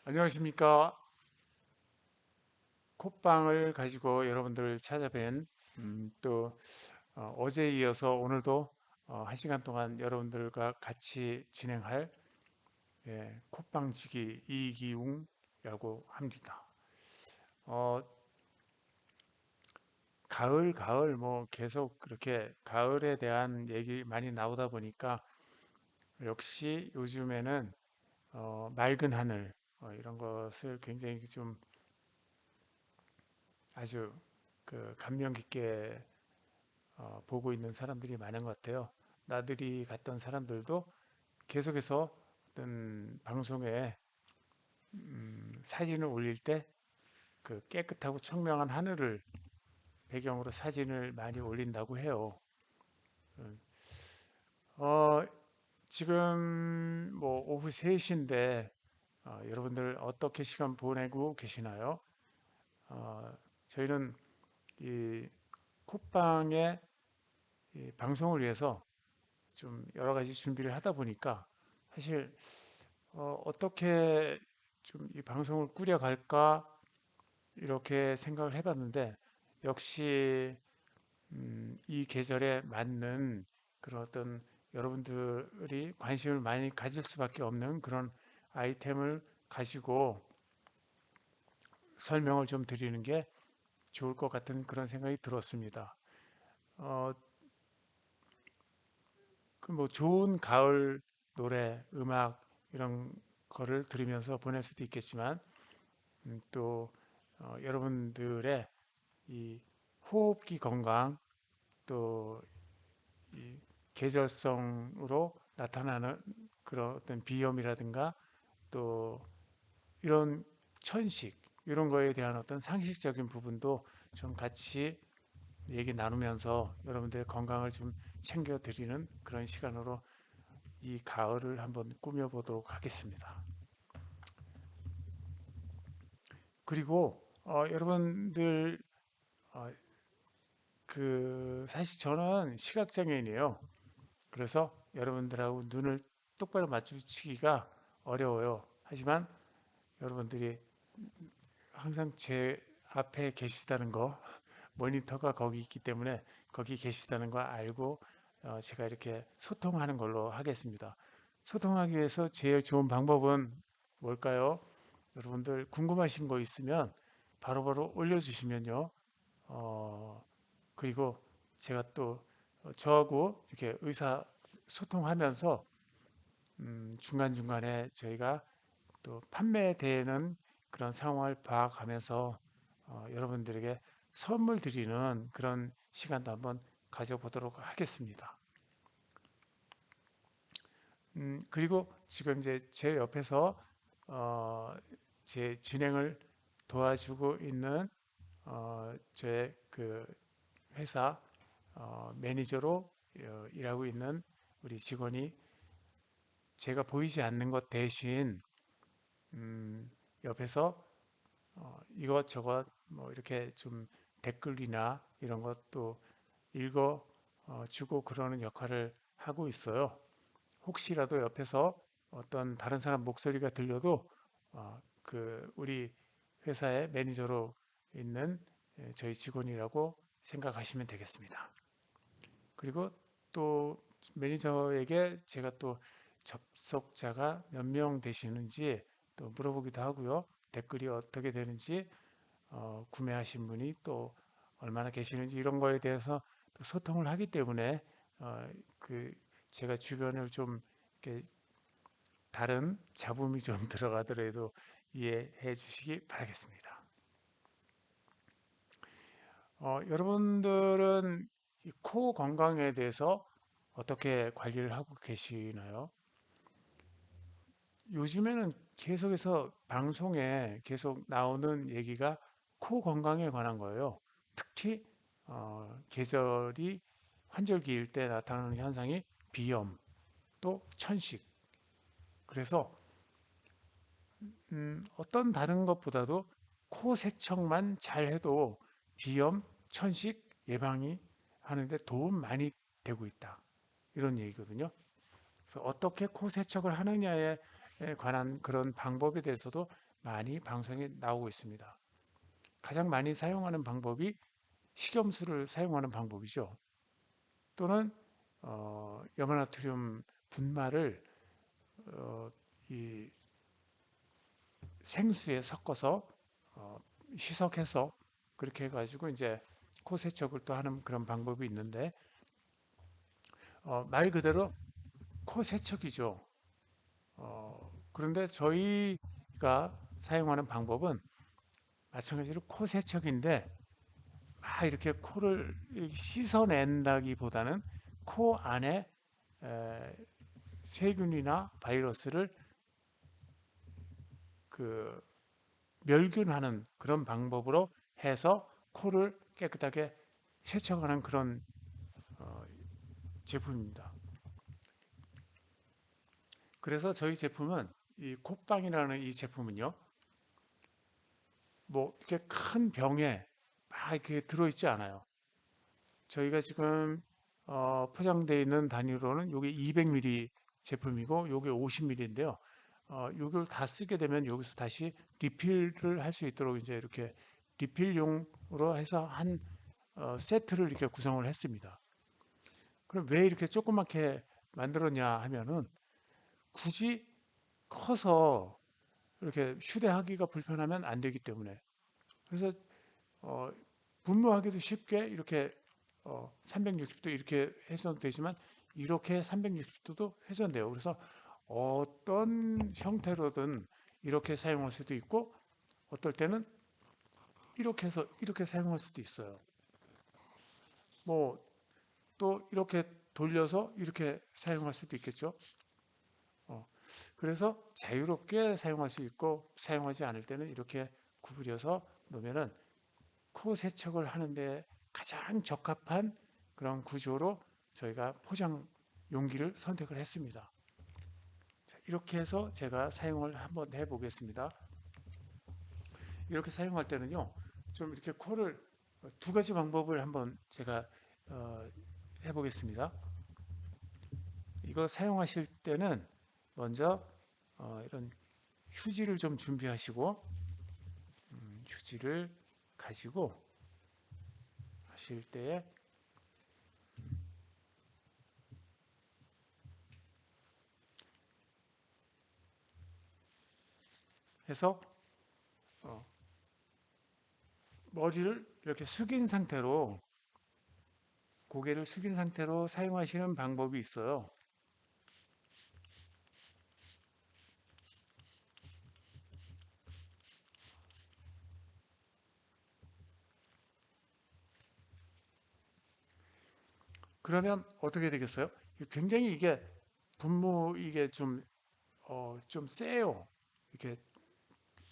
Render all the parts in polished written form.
안녕하십니까. 콧방을 가지고 여러분들을 찾아뵌 또 어제에 이어서 오늘도 1시간 동안 여러분들과 같이 진행할 콧방지기 이기웅이라고 합니다. 어, 가을 뭐 계속 그렇게 가을에 대한 얘기 많이 나오다 보니까 역시 요즘에는 맑은 하늘 이런 것을 굉장히 좀 아주 그 감명 깊게 보고 있는 사람들이 많은 것 같아요. 나들이 갔던 사람들도 계속해서 어떤 방송에 사진을 올릴 때 그 깨끗하고 청명한 하늘을 배경으로 사진을 많이 올린다고 해요. 어, 지금 뭐 오후 3시인데 여러분들 어떻게 시간 보내고 계시나요? 어, 저희는 이 콧방의 이 방송을 위해서 좀 여러 가지 준비를 하다 보니까 사실 떻게 좀 이 방송을 꾸려갈까 이렇게 생각을 해봤는데 역시 이 계절에 맞는 그런 어떤 여러분들이 관심을 많이 가질 수밖에 없는 그런 아이템을 가지고 설명을 좀 드리는 게 좋을 것 같은 그런 생각이 들었습니다. 어, 그 뭐 좋은 가을 노래, 음악 이런 거를 들으면서 보낼 수도 있겠지만 또 여러분들의 이 호흡기 건강 또 이 계절성으로 나타나는 그런 어떤 비염이라든가 또 이런 천식 이런 거에 대한 어떤 상식적인 부분도 좀 같이 얘기 나누면서 여러분들의 건강을 좀 챙겨드리는 그런 시간으로 이 가을을 한번 꾸며보도록 하겠습니다. 그리고 여러분들 어, 그 사실 저는 시각장애인이에요. 그래서 여러분들하고 눈을 똑바로 마주치기가 어려워요. 하지만 여러분들이 항상 제 앞에 계시다는 거, 모니터가 거기 있기 때문에 거기 계시다는 거 알고 제가 이렇게 소통하는 걸로 하겠습니다. 소통하기 위해서 제일 좋은 방법은 뭘까요? 여러분들 궁금하신 거 있으면 바로바로 올려주시면요. 어, 그리고 제가 또 저하고 이렇게 의사소통하면서 중간중간에 저희가 또 판매되는 그런 상황을 파악하면서 여러분들에게 선물 드리는 그런 시간도 한번 가져보도록 하겠습니다. 그리고 지금 이제 제 옆에서 어, 제 진행을 도와주고 있는 제 그 회사 매니저로 일하고 있는 우리 직원이 제가 보이지 않는 것 대신 음, 옆에서 이것저것 뭐 이렇게 좀 댓글이나 이런 것도 읽어 주고 그러는 역할을 하고 있어요. 혹시라도 옆에서 어떤 다른 사람 목소리가 들려도 그 우리 회사의 매니저로 있는 저희 직원이라고 생각하시면 되겠습니다. 그리고 또 매니저에게 제가 또 접속자가 몇 명 되시는지 또 물어보기도 하고요. 댓글이 어떻게 되는지 구매하신 분이 또 얼마나 계시는지 이런 거에 대해서 또 소통을 하기 때문에 그 제가 주변을 좀 이렇게 다른 잡음이 좀 들어가더라도 이해해 주시기 바라겠습니다. 여러분들은 이 코 건강에 대해서 어떻게 관리를 하고 계시나요? 요즘에는 계속해서 방송에 계속 나오는 얘기가 코 건강에 관한 거예요. 특히 계절이 환절기일 때 나타나는 현상이 비염, 또 천식. 그래서 어떤 다른 것보다도 코 세척만 잘 해도 비염, 천식 예방이 하는데 도움 많이 되고 있다. 이런 얘기거든요. 그래서 어떻게 코 세척을 하느냐에 관한 그런 방법에 대해서도 많이 방송에 나오고 있습니다. 가장 많이 사용하는 방법이 식염수를 사용하는 방법이죠. 또는 염화나트륨 분말을 어, 이 생수에 섞어서 어, 희석해서 그렇게 해가지고 이제 코 세척을 또 하는 그런 방법이 있는데 말 그대로 코 세척이죠. 그런데 저희가 사용하는 방법은 마찬가지로 코 세척인데 이렇게 코를 씻어낸다기보다는 코 안에 세균이나 바이러스를 그 멸균하는 그런 방법으로 해서 코를 깨끗하게 세척하는 그런 어, 제품입니다. 그래서 저희 제품은 이 콧방이라는 이 제품은요, 뭐 이렇게 큰 병에 막 이렇게 들어있지 않아요. 저희가 지금 포장되어 있는 단위로는 이게 200ml 제품이고 이게 50ml인데요. 이걸 다 쓰게 되면 여기서 다시 리필을 할 수 있도록 이제 이렇게 리필용으로 해서 한 세트를 이렇게 구성을 했습니다. 그럼 왜 이렇게 조그맣게 만들었냐 하면은 굳이 커서 이렇게 휴대하기가 불편하면 안 되기 때문에 그래서 어, 분무하기도 쉽게 이렇게 360도 이렇게 해서도 되지만 이렇게 360도도 회전돼요. 그래서 어떤 형태로든 이렇게 사용할 수도 있고 어떨 때는 이렇게 해서 이렇게 사용할 수도 있어요. 뭐 또 이렇게 돌려서 이렇게 사용할 수도 있겠죠. 어, 그래서 자유롭게 사용할 수 있고 사용하지 않을 때는 이렇게 구부려서 놓으면은 코 세척을 하는데 가장 적합한 그런 구조로 저희가 포장 용기를 선택을 했습니다. 자, 이렇게 해서 제가 사용을 한번 해보겠습니다. 이렇게 사용할 때는요, 좀 이렇게 코를 두 가지 방법을 한번 제가 어, 해보겠습니다. 이거 사용하실 때는 먼저 이런 휴지를 좀 준비하시고 휴지를 가지고 하실 때에 해서 어, 머리를 이렇게 숙인 상태로 고개를 숙인 상태로 사용하시는 방법이 있어요. 그러면 어떻게 되겠어요? 굉장히 이게 분무 이게 좀 세요. 이렇게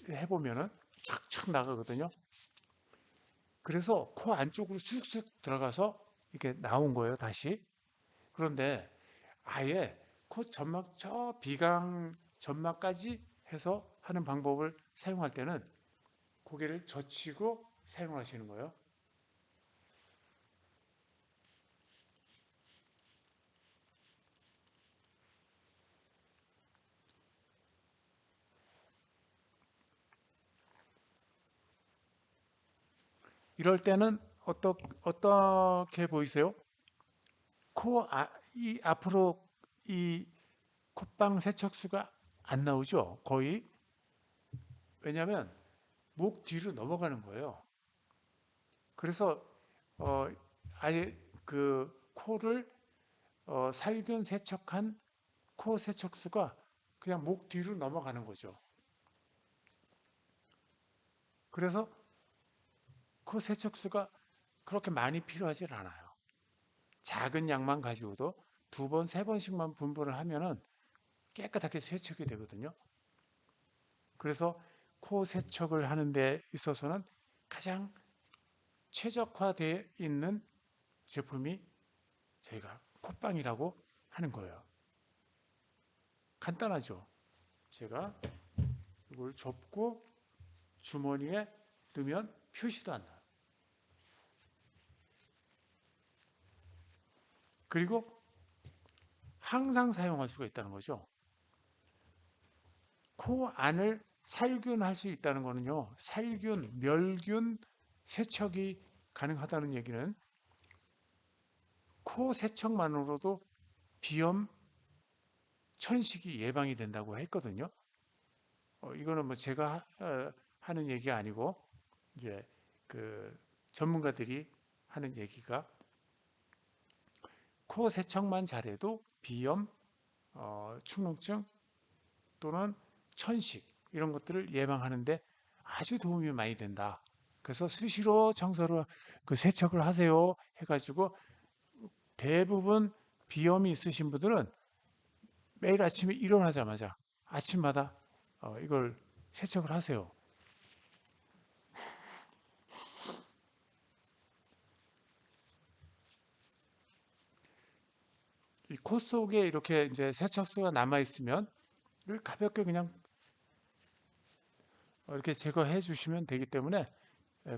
해보면은 착착 나가거든요. 그래서 코 안쪽으로 쑥쑥 들어가서 이렇게 나온 거예요, 다시. 그런데 아예 코 점막 저 비강 점막까지 해서 하는 방법을 사용할 때는 고개를 젖히고 사용하시는 거예요. 이럴 때는 어떻게 보이세요? 이 앞으로 이 콧방 세척수가 안 나오죠? 거의. 왜냐하면 목 뒤로 넘어가는 거예요. 그래서 어, 아예 그 코를 살균 세척한 코 세척수가 그냥 목 뒤로 넘어가는 거죠. 그래서 코 세척수가 그렇게 많이 필요하지 않아요. 작은 양만 가지고도 두 번, 세 번씩만 분분을 하면은 깨끗하게 세척이 되거든요. 그래서 코 세척을 하는 데 있어서는 가장 최적화되어 있는 제품이 저희가 콧방이라고 하는 거예요. 간단하죠. 제가 이걸 접고 주머니에 넣으면 표시도 안 나요. 그리고 항상 사용할 수가 있다는 거죠. 코 안을 살균 할 수 있다는 거는요. 살균, 멸균, 세척이 가능하다는 얘기는 코 세척만으로도 비염, 천식이 예방이 된다고 했거든요. 이거는 뭐 제가 하는 얘기가 아니고 이제 그 전문가들이 하는 얘기가 코 세척만 잘해도 비염, 축농증 또는 천식 이런 것들을 예방하는데 아주 도움이 많이 된다. 그래서 수시로 청소를 그 세척을 하세요 해가지고 대부분 비염이 있으신 분들은 매일 아침에 일어나자마자 아침마다 이걸 세척을 하세요. 이 코 속에 이렇게 이제 세척수가 남아 있으면 이걸 가볍게 그냥 이렇게 제거해 주시면 되기 때문에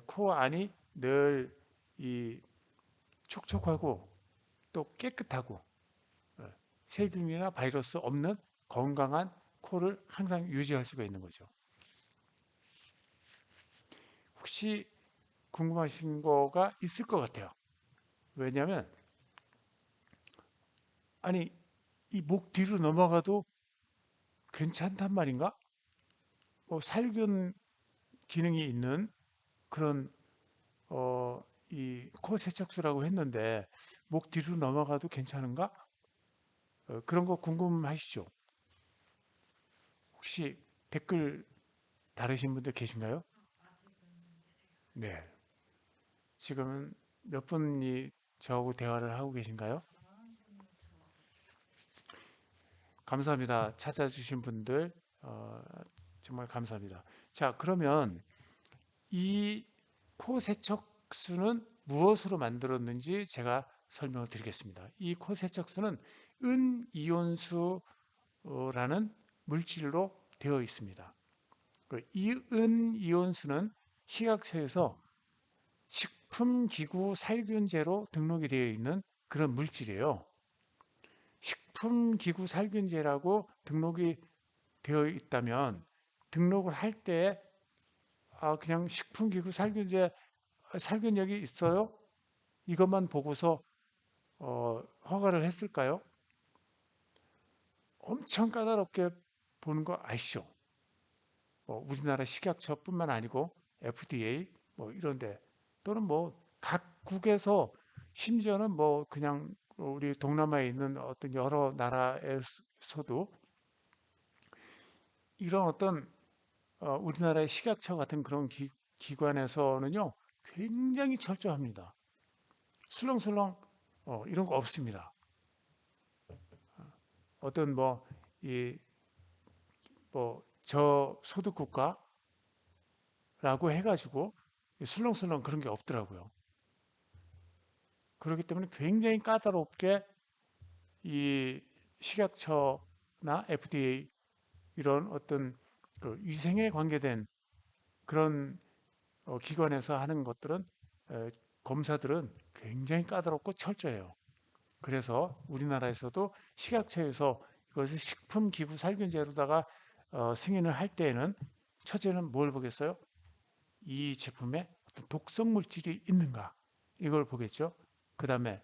코 안이 늘 이 촉촉하고 또 깨끗하고 세균이나 바이러스 없는 건강한 코를 항상 유지할 수가 있는 거죠. 혹시 궁금하신 거가 있을 것 같아요. 왜냐하면 아니 이 목 뒤로 넘어가도 괜찮단 말인가? 살균 기능이 있는 그런 이 코 세척수라고 했는데 목 뒤로 넘어가도 괜찮은가? 그런 거 궁금하시죠? 혹시 댓글 다르신 분들 계신가요? 네. 지금은 몇 분이 저하고 대화를 하고 계신가요? 감사합니다. 찾아주신 분들 정말 감사합니다. 자, 그러면 이 코 세척수는 무엇으로 만들었는지 제가 설명을 드리겠습니다. 이 코 세척수는 은이온수라는 물질로 되어 있습니다. 이 은이온수는 식약처에서 식품기구 살균제로 등록이 되어 있는 그런 물질이에요. 식품기구 살균제라고 등록이 되어 있다면 등록을 할 때 그냥 식품기구 살균제 살균력이 있어요? 이것만 보고서 허가를 했을까요? 엄청 까다롭게 보는 거 아시죠? 우리나라 식약처뿐만 아니고 FDA 뭐 이런데 또는 뭐 각국에서 심지어는 뭐 그냥 우리 동남아에 있는 어떤 여러 나라에서도 이런 어떤 우리나라의 식약처 같은 그런 기관에서는요 굉장히 철저합니다. 술렁술렁 이런 거 없습니다. 어떤 뭐 이 뭐 저소득 국가라고 해가지고 술렁술렁 그런 게 없더라고요. 그렇기 때문에 굉장히 까다롭게 이 식약처나 FDA 이런 어떤 그 위생에 관계된 그런 기관에서 하는 것들은 검사들은 굉장히 까다롭고 철저해요. 그래서 우리나라에서도 식약처에서 이것을 식품기구살균제로다가 승인을 할 때에는 첫째는 뭘 보겠어요? 이 제품에 어떤 독성 물질이 있는가 이걸 보겠죠. 그 다음에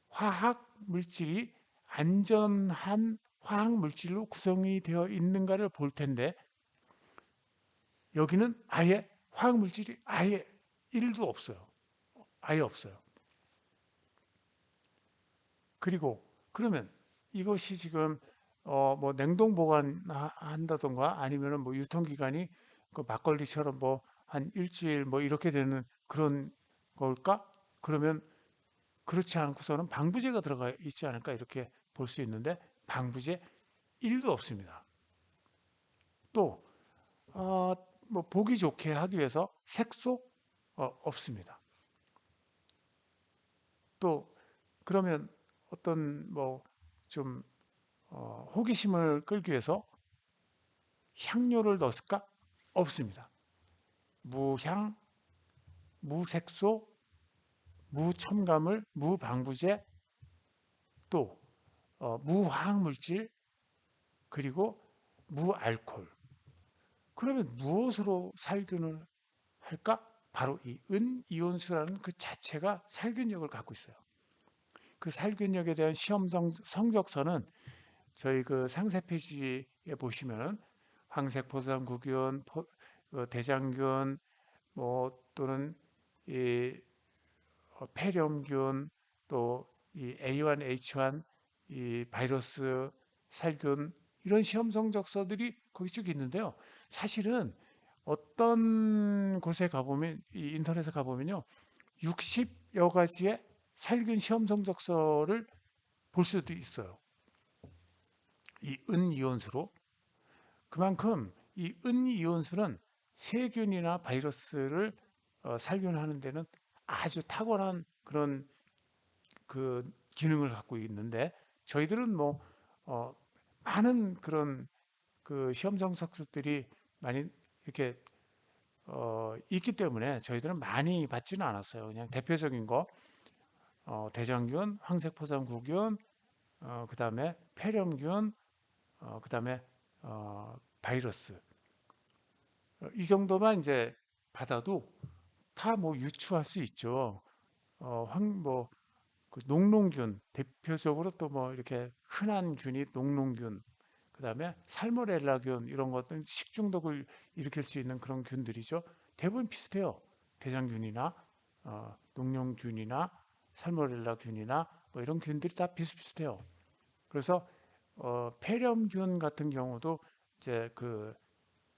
화학 물질이 안전한 화학 물질로 구성이 되어 있는가를 볼 텐데 여기는 아예 화학 물질이 아예 1도 없어요. 아예 없어요. 그리고 그러면 이것이 지금 뭐 냉동 보관한다던가 아니면은 뭐 유통기간이 그 막걸리처럼 뭐 한 일주일 뭐 이렇게 되는 그런 걸까? 그러면 그렇지 않고서는 방부제가 들어가 있지 않을까 이렇게 볼 수 있는데 방부제 1도 없습니다. 또 뭐 보기 좋게 하기 위해서 색소 없습니다. 또 그러면 어떤 뭐 좀 호기심을 끌기 위해서 향료를 넣었을까? 없습니다. 무향, 무색소, 무첨가물, 무방부제, 또 무화학물질, 그리고 무알콜. 그러면 무엇으로 살균을 할까? 바로 이 은이온수라는 그 자체가 살균력을 갖고 있어요. 그 살균력에 대한 시험 성적서는 저희 그 상세 페이지에 보시면은 황색포상구균, 대장균, 뭐 또는 이 폐렴균, 또 이 A1H1 이 바이러스 살균 이런 시험 성적서들이 거기 쭉 있는데요. 사실은 어떤 곳에 가보면 이 인터넷에 가보면요, 60여 가지의 살균 시험 성적서를 볼 수도 있어요. 이 은이온수로. 그만큼 이 은이온수는 세균이나 바이러스를 살균하는 데는 아주 탁월한 그런 그 기능을 갖고 있는데, 저희들은 뭐 어, 많은 그런 그 시험 성적서들이 많이 이렇게 있기 때문에 저희들은 많이 받지는 않았어요. 그냥 대표적인 거 대장균, 황색포상구균, 그다음에 폐렴균, 그다음에 바이러스, 이 정도만 이제 받아도 다 뭐 유추할 수 있죠. 뭐 그 녹농균 대표적으로 또 뭐 이렇게 흔한 균이 녹농균, 그다음에 살모넬라균 이런 것들은 식중독을 일으킬 수 있는 그런 균들이죠. 대부분 비슷해요. 대장균이나 녹용균이나 살모넬라균이나 뭐 이런 균들이 다 비슷비슷해요. 그래서 폐렴균 같은 경우도 이제 그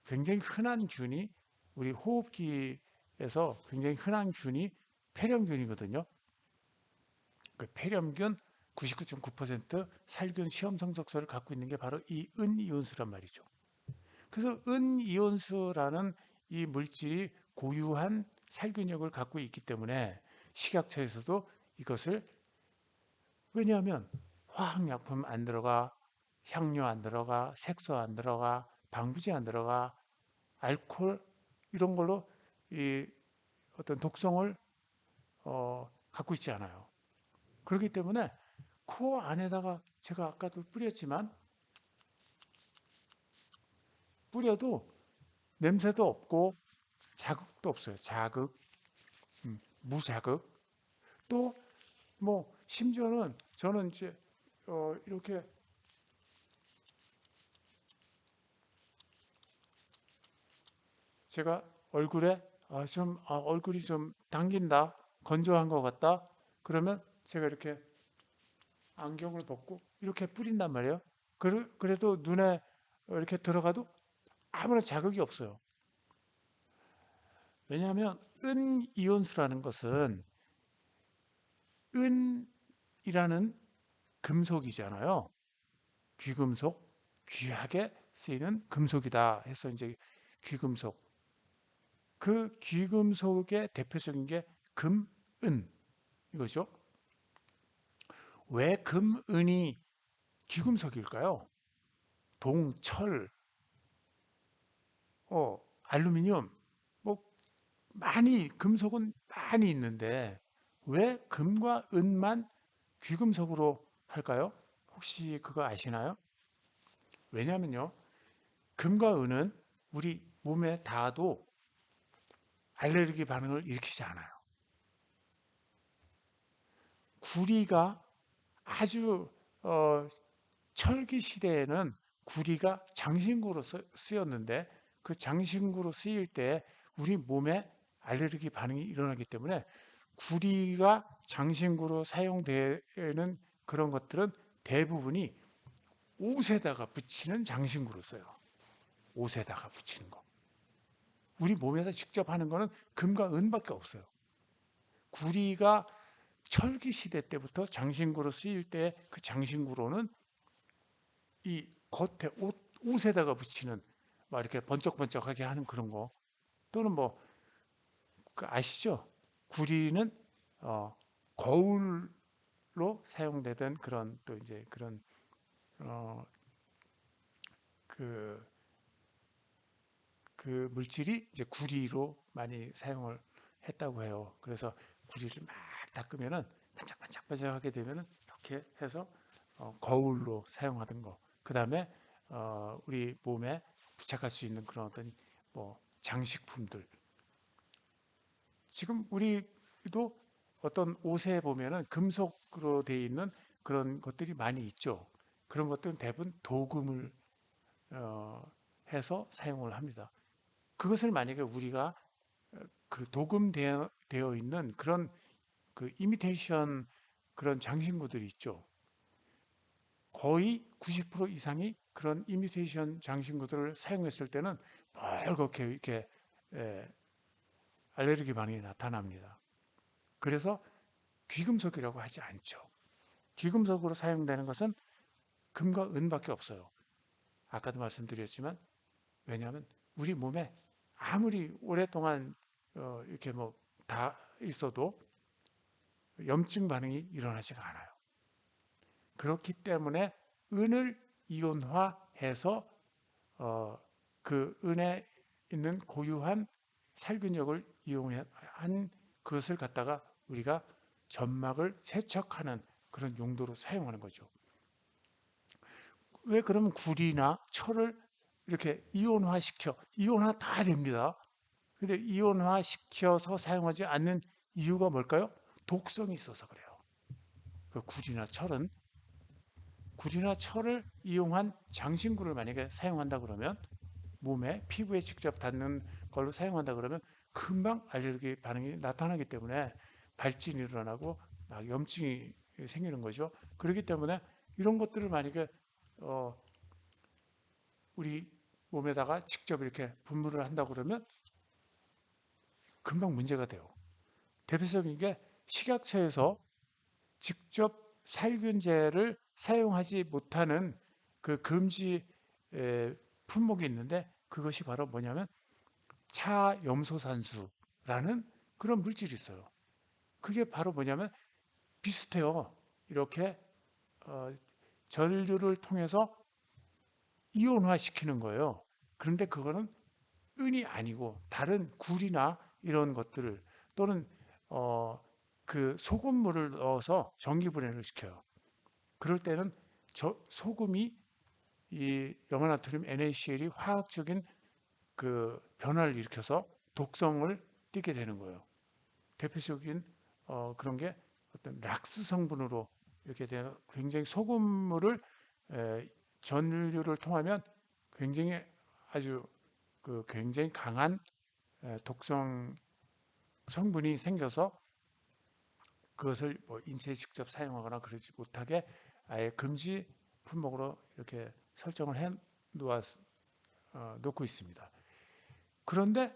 굉장히 흔한 균이 우리 호흡기에서 굉장히 흔한 균이 폐렴균이거든요. 그 폐렴균 99.9% 살균 시험 성적서를 갖고 있는 게 바로 이 은이온수란 말이죠. 그래서 은이온수라는 이 물질이 고유한 살균력을 갖고 있기 때문에 식약처에서도 이것을, 왜냐하면 화학약품 안 들어가, 향료 안 들어가, 색소 안 들어가, 방부제 안 들어가, 알코올 이런 걸로 이 어떤 독성을 갖고 있지 않아요. 그렇기 때문에 코 안에다가 제가 아까도 뿌렸지만 뿌려도 냄새도 없고 자극도 없어요. 자극, 무자극. 또 뭐 심지어는 저는 이제 이렇게 제가 얼굴에 얼굴이 좀 당긴다, 건조한 것 같다. 그러면 제가 이렇게 안경을 벗고 이렇게 뿌린단 말이에요. 그래도 눈에 이렇게 들어가도 아무런 자극이 없어요. 왜냐하면 은이온수라는 것은 은이라는 금속이잖아요. 귀금속, 귀하게 쓰이는 금속이다 해서 이제 귀금속. 그 귀금속의 대표적인 게 금, 은 이거죠. 왜 금, 은이 귀금속일까요? 동, 철, 알루미늄, 뭐 많이 금속은 많이 있는데 왜 금과 은만 귀금속으로 할까요? 혹시 그거 아시나요? 왜냐면요, 금과 은은 우리 몸에 닿아도 알레르기 반응을 일으키지 않아요. 구리가 아주 철기 시대에는 구리가 장신구로 쓰였는데 그 장신구로 쓰일 때 우리 몸에 알레르기 반응이 일어나기 때문에 구리가 장신구로 사용되는 그런 것들은 대부분이 옷에다가 붙이는 장신구로 써요. 옷에다가 붙이는 거. 우리 몸에서 직접 하는 거는 금과 은밖에 없어요. 구리가 철기 시대 때부터 장신구로 쓰일 때 그 장신구로는 이 겉에 옷에다가 붙이는 막 이렇게 번쩍번쩍하게 하는 그런 거, 또는 뭐 그 아시죠? 구리는 어, 거울로 사용되던 그런 또 이제 그런 어, 그, 그 물질이 이제 구리로 많이 사용을 했다고 해요. 그래서 구리를 막 닦으면은 반짝반짝반짝하게 되면은 이렇게 해서 거울로 사용하던 거. 그 다음에 우리 몸에 부착할 수 있는 그런 어떤 뭐 장식품들. 지금 우리도 어떤 옷에 보면은 금속으로 되어 있는 그런 것들이 많이 있죠. 그런 것들은 대부분 도금을 어, 해서 사용을 합니다. 그것을 만약에 우리가 그 도금되어 있는 그런 그 이미테이션 그런 장신구들이 있죠. 거의 90% 이상이 그런 이미테이션 장신구들을 사용했을 때는 빨갛게 이렇게 에, 알레르기 반응이 나타납니다. 그래서 귀금속이라고 하지 않죠. 귀금속으로 사용되는 것은 금과 은밖에 없어요. 아까도 말씀드렸지만 왜냐하면 우리 몸에 아무리 오랫동안 이렇게 뭐 다 있어도 염증 반응이 일어나지가 않아요. 그렇기 때문에 은을 이온화해서 그 은에 있는 고유한 살균력을 이용한 그것을 갖다가 우리가 점막을 세척하는 그런 용도로 사용하는 거죠. 왜 그러면 구리나 철을 이렇게 이온화 다 됩니다. 근데 이온화 시켜서 사용하지 않는 이유가 뭘까요? 독성이 있어서 그래요. 그 구리나 철을 이용한 장신구를 만약에 사용한다 그러면 몸에 피부에 직접 닿는 걸로 사용한다 그러면 금방 알레르기 반응이 나타나기 때문에 발진이 일어나고 막 염증이 생기는 거죠. 그렇기 때문에 이런 것들을 만약에 어, 우리 몸에다가 직접 이렇게 분무를 한다 그러면 금방 문제가 돼요. 대표적인 게 식약처에서 직접 살균제를 사용하지 못하는 그 금지 품목이 있는데 그것이 바로 뭐냐면 차염소산수라는 그런 물질이 있어요. 그게 바로 뭐냐면 비슷해요. 이렇게 어, 전류를 통해서 이온화시키는 거예요. 그런데 그거는 은이 아니고 다른 굴이나 이런 것들을 또는 어, 그 소금물을 넣어서 전기분해를 시켜요. 그럴 때는 소금이 이 염화나트륨 NaCl이 화학적인 그 변화를 일으켜서 독성을 띠게 되는 거예요. 대표적인 그런 게 어떤 락스 성분으로 이렇게 되는 굉장히 소금물을 전류를 통하면 굉장히 아주 그 굉장히 강한 독성 성분이 생겨서 그것을 뭐 인체에 직접 사용하거나 그러지 못하게 아예 금지 품목으로 이렇게 설정을 해 놓고 있습니다. 그런데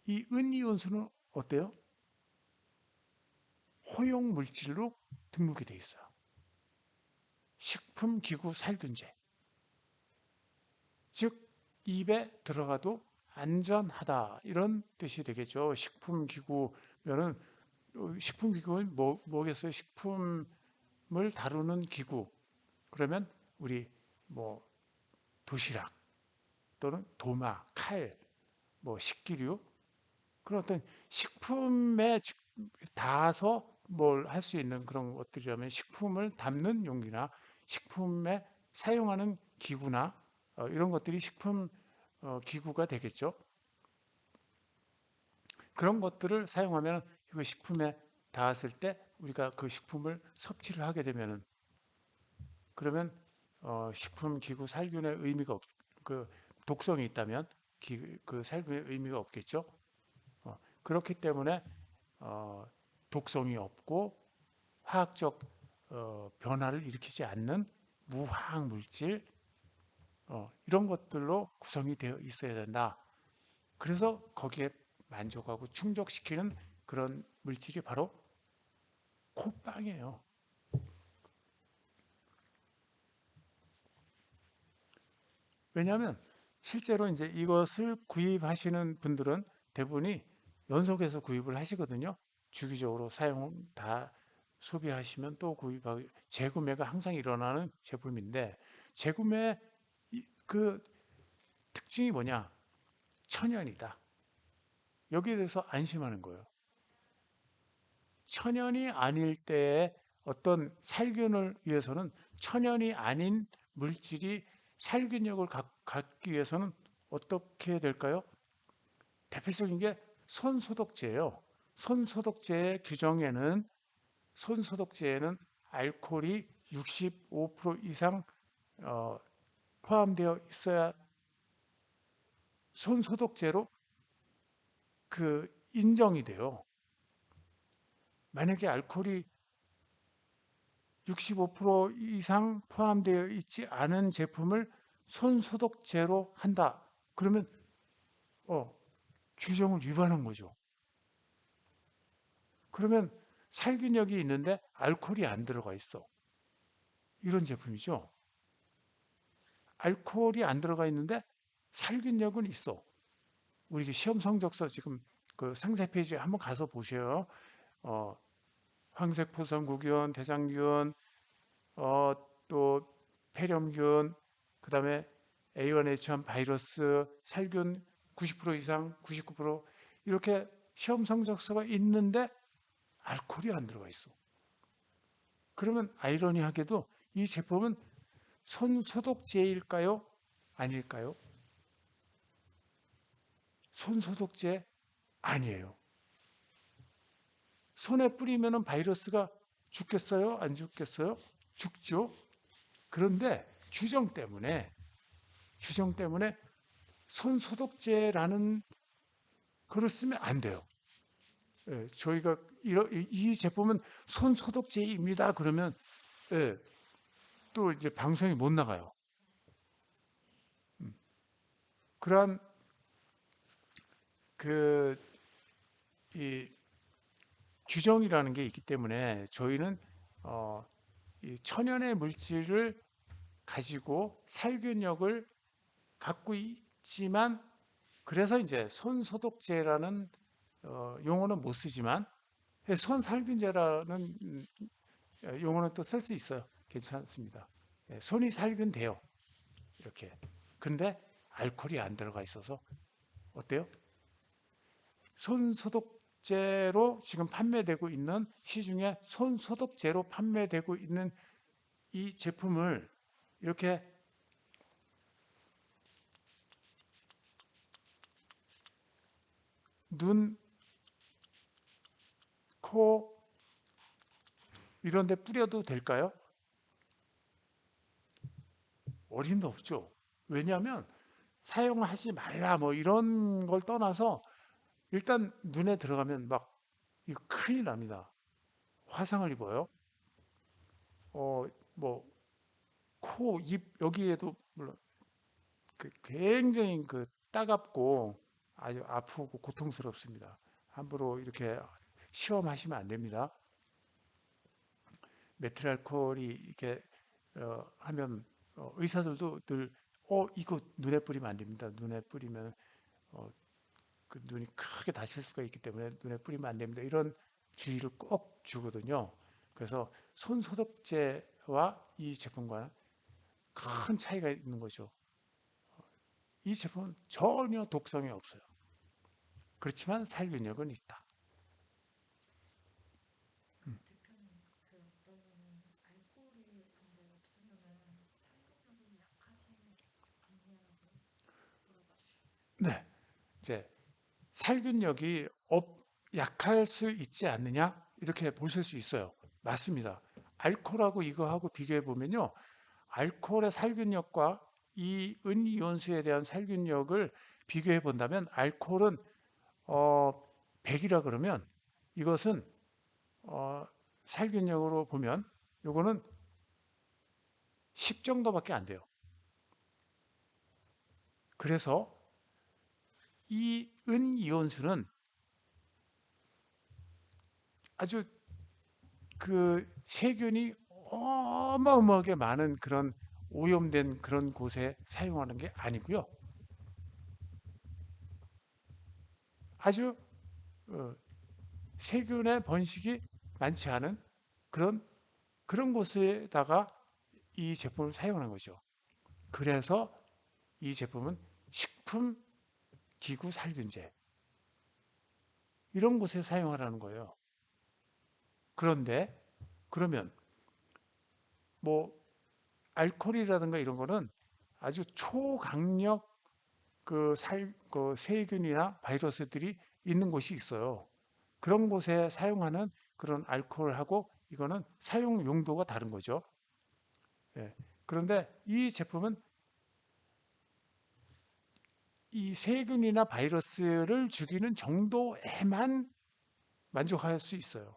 이 은이온수는 어때요? 허용 물질로 등록이 돼 있어요. 식품기구살균제. 즉 입에 들어가도 안전하다 이런 뜻이 되겠죠. 식품기구면은 식품기구는 뭐겠어요? 식품을 다루는 기구. 그러면 우리 뭐 도시락 또는 도마, 칼, 뭐 식기류 그런 어떤 식품에 닿아서 뭘 할 수 있는 그런 것들이라면 식품을 담는 용기나 식품에 사용하는 기구나 이런 것들이 식품 기구가 되겠죠. 그런 것들을 사용하면 그 식품에 닿았을 때 우리가 그 식품을 섭취를 하게 되면은 그러면 식품 기구 살균의 의미가 그 독성이 있다면 그 살균의 의미가 없겠죠. 그렇기 때문에 어, 독성이 없고 화학적 변화를 일으키지 않는 무화학 물질 이런 것들로 구성이 되어 있어야 된다. 그래서 거기에 만족하고 충족시키는 그런 물질이 바로 콧방이에요. 왜냐하면 실제로 이제 이것을 구입하시는 분들은 대부분이 연속해서 구입을 하시거든요. 주기적으로 사용 다 소비하시면 또 구입하고 재구매가 항상 일어나는 제품인데 재구매 그 특징이 뭐냐? 천연이다. 여기에 대해서 안심하는 거예요. 천연이 아닐 때의 어떤 살균을 위해서는 천연이 아닌 물질이 살균력을 갖기 위해서는 어떻게 될까요? 대표적인 게 손소독제예요. 손소독제의 규정에는 손소독제에는 알코올이 65% 이상 어, 포함되어 있어야 손소독제로 그 인정이 돼요. 만약에 알코올이 65% 이상 포함되어 있지 않은 제품을 손소독제로 한다. 그러면 어, 규정을 위반한 거죠. 그러면 살균력이 있는데 알코올이 안 들어가 있어. 이런 제품이죠. 알코올이 안 들어가 있는데 살균력은 있어. 우리 시험 성적서 지금 그 상세 페이지에 한번 가서 보세요. 어, 황색포성구균, 대장균, 어, 또 폐렴균, 그다음에 A1H1 바이러스, 살균 90% 이상, 99% 이렇게 시험 성적서가 있는데 알코올이 안 들어가 있어. 그러면 아이러니하게도 이 제품은 손소독제일까요? 아닐까요? 손소독제 아니에요. 손에 뿌리면 바이러스가 죽겠어요? 안 죽겠어요? 죽죠. 그런데 규정 때문에 손소독제라는 글을 쓰면 안 돼요. 예, 저희가 이 제품은 손소독제입니다. 그러면 예, 또 이제 방송이 못 나가요. 그러한 그 이 규정이라는 게 있기 때문에 저희는 어, 이 천연의 물질을 가지고 살균력을 갖고 있지만 그래서 이제 손소독제라는 용어는 못 쓰지만 손살균제라는 용어는 또 쓸 수 있어요. 괜찮습니다. 예, 손이 살균돼요. 이렇게. 근데 알코올이 안 들어가 있어서 어때요? 손소독제로 지금 판매되고 있는 시중에 손소독제로 판매되고 있는 이 제품을 이렇게 눈, 코 이런 데 뿌려도 될까요? 어림도 없죠. 왜냐하면 사용하지 말라 뭐 이런 걸 떠나서 일단 눈에 들어가면 막 이거 큰일 납니다. 화상을 입어요. 뭐 코, 입 여기에도 물론 굉장히 그 따갑고 아주 아프고 고통스럽습니다. 함부로 이렇게 시험하시면 안 됩니다. 메틸알코올이 이렇게 하면 의사들도 늘 이거 눈에 뿌리면 안 됩니다. 눈에 뿌리면 어, 그 눈이 크게 다칠 수가 있기 때문에 눈에 뿌리면 안 됩니다. 이런 주의를 꼭 주거든요. 그래서 손 소독제와 이 제품과 큰 차이가 있는 거죠. 이 제품은 전혀 독성이 없어요. 그렇지만 살균력은 있다. 음. 네, 이제 살균력이 약할 수 있지 않느냐 이렇게 보실 수 있어요. 맞습니다. 알코올하고 이거하고 비교해 보면요, 알코올의 살균력과 이 은이온수에 대한 살균력을 비교해 본다면 알코올은 어, 100이라 그러면 이것은 어, 살균력으로 보면 이거는 10 정도밖에 안 돼요. 그래서 이 은이온수는 아주 그 세균이 어마어마하게 많은 그런 오염된 그런 곳에 사용하는 게 아니고요. 아주 어, 세균의 번식이 많지 않은 그런 곳에다가 이 제품을 사용하는 거죠. 그래서 이 제품은 식품 기구 살균제 이런 곳에 사용하라는 거예요. 그런데 그러면 뭐 알코올이라든가 이런 거는 아주 초강력 그 세균이나 바이러스들이 있는 곳이 있어요. 그런 곳에 사용하는 그런 알코올하고 이거는 사용 용도가 다른 거죠. 예. 그런데 이 제품은 이 세균이나 바이러스를 죽이는 정도에만 만족할 수 있어요.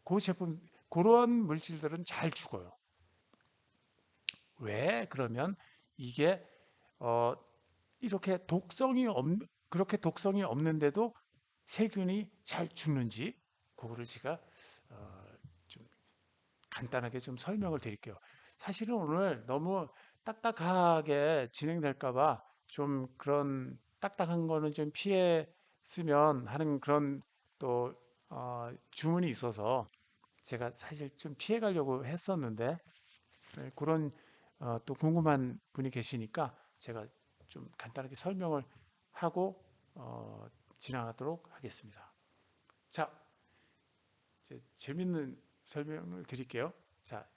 그 제품, 그런 물질들은 잘 죽어요. 왜? 그러면 이게 어, 이렇게 그렇게 독성이 없는데도 세균이 잘 죽는지 그거를 제가 어, 좀 간단하게 좀 설명을 드릴게요. 사실은 오늘 너무 딱딱하게 진행될까 봐 좀 그런 딱딱한 거는 좀 피했으면 하는 그런 또 주문이 있어서 제가 사실 좀 피해 가려고 했었는데 그런 또 궁금한 분이 계시니까 제가 좀 간단하게 설명을 하고 지나가도록 하겠습니다. 자, 이제 재밌는 설명을 드릴게요. 자,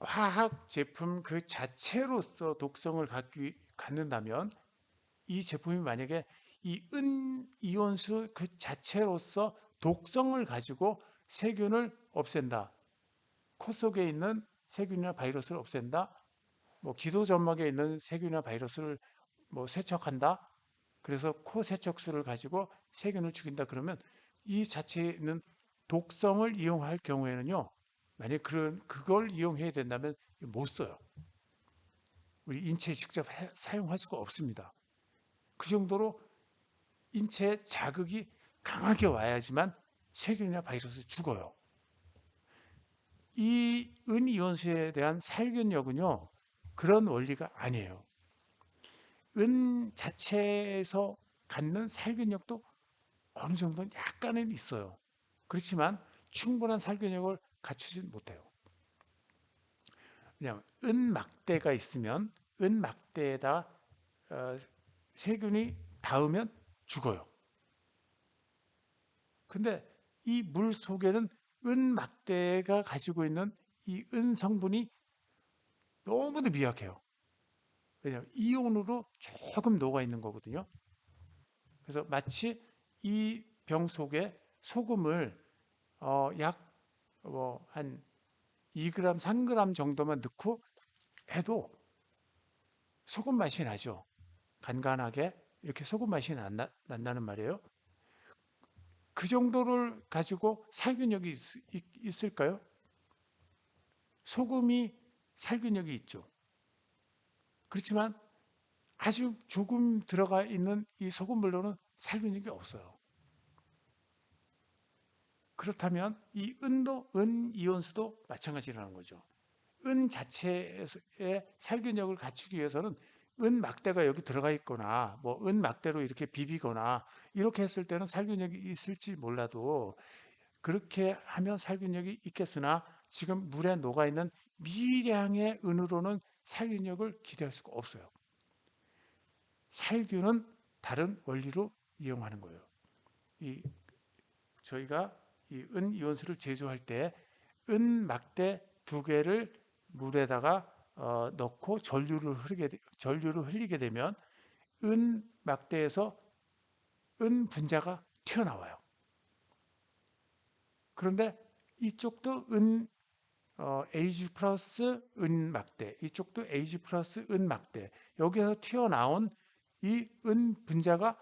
화학 제품 그 자체로서 독성을 갖는다면 이 제품이 만약에 이 은이온수 그 자체로서 독성을 가지고 세균을 없앤다. 코 속에 있는 세균이나 바이러스를 없앤다. 뭐 기도 점막에 있는 세균이나 바이러스를 뭐 세척한다. 그래서 코 세척수를 가지고 세균을 죽인다 그러면 이 자체에 있는 독성을 이용할 경우에는요. 만약 그걸 이용해야 된다면 못 써요. 우리 인체에 직접 사용할 수가 없습니다. 그 정도로 인체에 자극이 강하게 와야지만 세균이나 바이러스 죽어요. 이 은이온수에 대한 살균력은요. 그런 원리가 아니에요. 은 자체에서 갖는 살균력도 어느 정도는 약간은 있어요. 그렇지만 충분한 살균력을 갖추지 못해요. 왜냐하면 은막대가 있으면 은막대에다 어, 세균이 닿으면 죽어요. 근데 이 물 속에는 은막대가 가지고 있는 이 은 성분이 너무도 미약해요. 왜냐하면 이온으로 조금 녹아 있는 거거든요. 그래서 마치 이 병 속에 소금을 약한 2g, 3g 정도만 넣고 해도 소금 맛이 나죠. 간간하게 이렇게 소금 맛이 난다는 말이에요. 그 정도를 가지고 살균력이 있을까요? 소금이 살균력이 있죠. 그렇지만 아주 조금 들어가 있는 이 소금물로는 살균력이 없어요. 그렇다면 이 은 이온수도 마찬가지라는 거죠. 은 자체의 살균력을 갖추기 위해서는 은 막대가 여기 들어가 있거나 뭐 은 막대로 이렇게 비비거나 이렇게 했을 때는 살균력이 있을지 몰라도 그렇게 하면 살균력이 있겠으나 지금 물에 녹아 있는 미량의 은으로는 살균력을 기대할 수가 없어요. 살균은 다른 원리로 이용하는 거예요. 이 저희가 이 은이온수를 제조할 때 은 막대 두 개를 물에다가 넣고 전류를 흘리게 되면 은 막대에서 은 분자가 튀어나와요. 그런데 이쪽도 Ag 플러스 은 막대, 이쪽도 Ag 플러스 은 막대. 여기서 튀어나온 이 은 분자가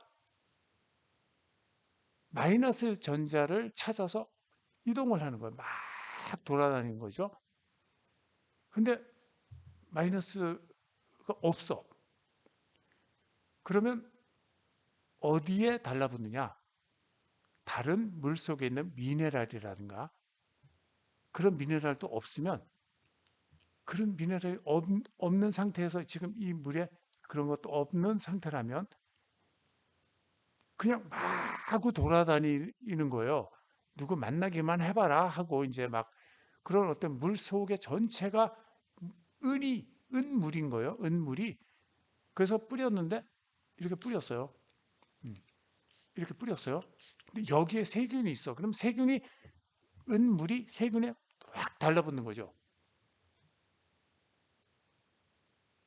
마이너스 전자를 찾아서 이동을 하는 거예요. 막 돌아다니는 거죠. 근데 마이너스가 없어. 그러면 어디에 달라붙느냐? 다른 물 속에 있는 미네랄이라든가 그런 미네랄도 없으면 그런 미네랄이 없는 상태에서 지금 이 물에 그런 것도 없는 상태라면 그냥 마구 돌아다니는 거예요. 누구 만나기만 해봐라 하고 이제 막 그런 어떤 물 속의 전체가 은물인 거예요. 은물이. 그래서 뿌렸는데 이렇게 뿌렸어요. 이렇게 뿌렸어요. 근데 여기에 세균이 있어. 그럼 은물이 세균에 확 달라붙는 거죠.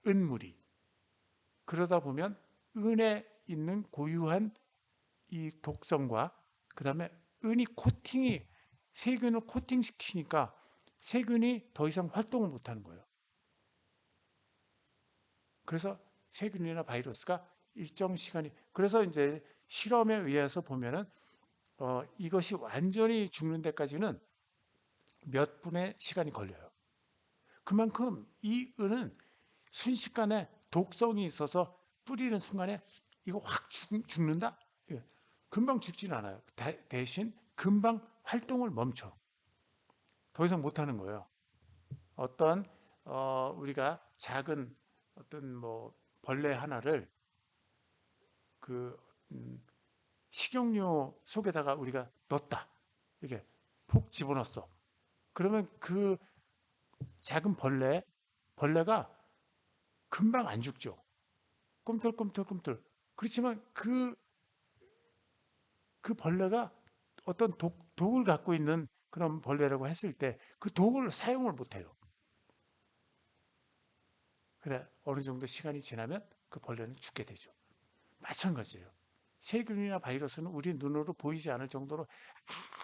은물이. 그러다 보면 은에 있는 고유한 이 독성과 그 다음에 은이 코팅이 세균을 코팅시키니까 세균이 더 이상 활동을 못하는 거예요. 그래서 세균이나 바이러스가 일정 시간이 그래서 이제 실험에 의해서 보면은 이것이 완전히 죽는 데까지는 몇 분의 시간이 걸려요. 그만큼 이 은은 순식간에 독성이 있어서 뿌리는 순간에 이거 확 죽는다? 예. 금방 죽지는 않아요. 대신 금방 활동을 멈춰. 더 이상 못하는 거예요. 어떤 우리가 작은 어떤 뭐 벌레 하나를 그 식용유 속에다가 우리가 넣었다. 이게 푹 집어넣었어. 그러면 그 작은 벌레가 금방 안 죽죠. 꿈틀꿈틀꿈틀. 그렇지만 그 벌레가 어떤 독을 갖고 있는 그런 벌레라고 했을 때 그 독을 사용을 못해요. 그래 어느 정도 시간이 지나면 그 벌레는 죽게 되죠. 마찬가지예요. 세균이나 바이러스는 우리 눈으로 보이지 않을 정도로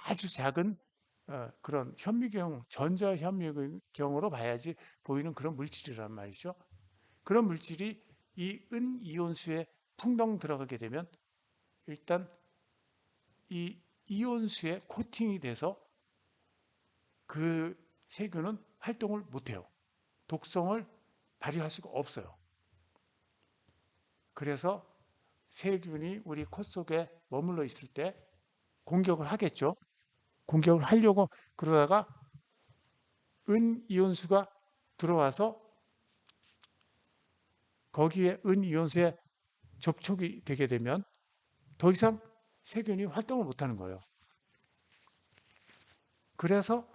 아주 작은 그런 현미경, 전자현미경으로 봐야지 보이는 그런 물질이란 말이죠. 그런 물질이 이 은이온수에 풍덩 들어가게 되면 일단 이 이온수에 코팅이 돼서 그 세균은 활동을 못해요. 독성을 발휘할 수가 없어요. 그래서 세균이 우리 코 속에 머물러 있을 때 공격을 하겠죠. 공격을 하려고 그러다가 은이온수가 들어와서 거기에 은이온수에 접촉이 되게 되면 더 이상 세균이 활동을 못하는 거예요. 그래서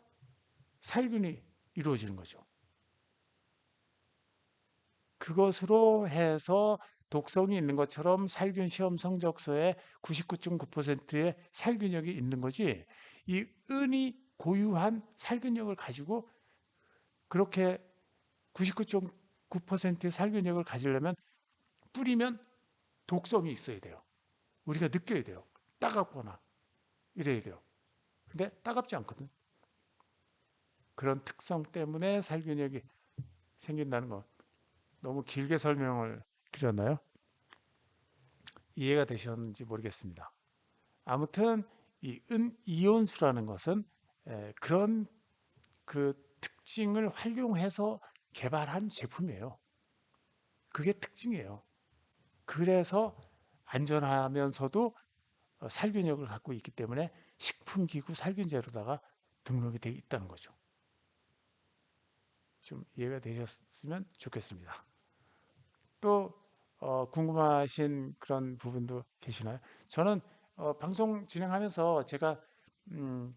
살균이 이루어지는 거죠. 그것으로 해서 독성이 있는 것처럼 살균 시험 성적서에 99.9%의 살균력이 있는 거지. 이 은이 고유한 살균력을 가지고 그렇게 99.9%의 살균력을 가지려면 뿌리면 독성이 있어야 돼요. 우리가 느껴야 돼요. 따갑거나 이래야 돼요. 근데 따갑지 않거든. 그런 특성 때문에 살균력이 생긴다는 거. 너무 길게 설명을 드렸나요? 이해가 되셨는지 모르겠습니다. 아무튼 이 은이온수라는 것은 그런 그 특징을 활용해서 개발한 제품이에요. 그게 특징이에요. 그래서 안전하면서도 살균력을 갖고 있기 때문에 식품기구 살균제로다가 등록이 되어 있다는 거죠. 좀 이해가 되셨으면 좋겠습니다. 또 궁금하신 그런 부분도 계시나요? 저는 방송 진행하면서 제가 음,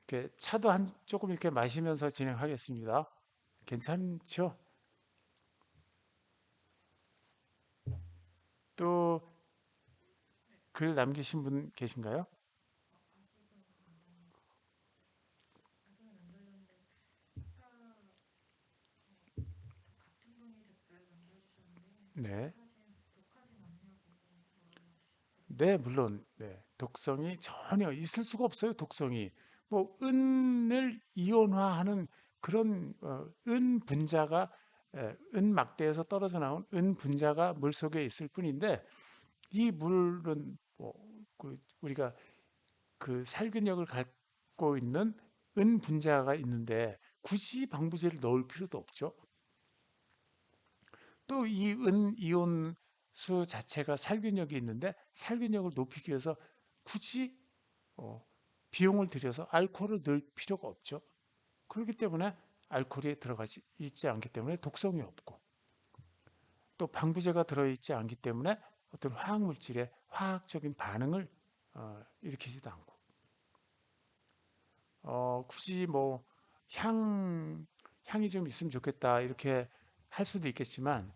이렇게 차도 한 조금 이렇게 마시면서 진행하겠습니다. 괜찮죠? 또 글 남기신 분 계신가요? 네. 네, 물론 네. 독성이 전혀 있을 수가 없어요. 독성이 뭐 은을 이온화하는 그런 은 분자가 은 막대에서 떨어져 나온 은 분자가 물 속에 있을 뿐인데 이 물은 뭐그 우리가 그 살균력을 갖고 있는 은 분자가 있는데 굳이 방부제를 넣을 필요도 없죠. 또 이 은 이온수 자체가 살균력이 있는데 살균력을 높이기 위해서 굳이 어, 비용을 들여서 알코올을 넣을 필요가 없죠. 그렇기 때문에 알코올이 들어가지 있지 않기 때문에 독성이 없고 또 방부제가 들어있지 않기 때문에 어떤 화학 물질의 화학적인 반응을 일으키지도 않고 굳이 뭐 향이 좀 있으면 좋겠다 이렇게 할 수도 있겠지만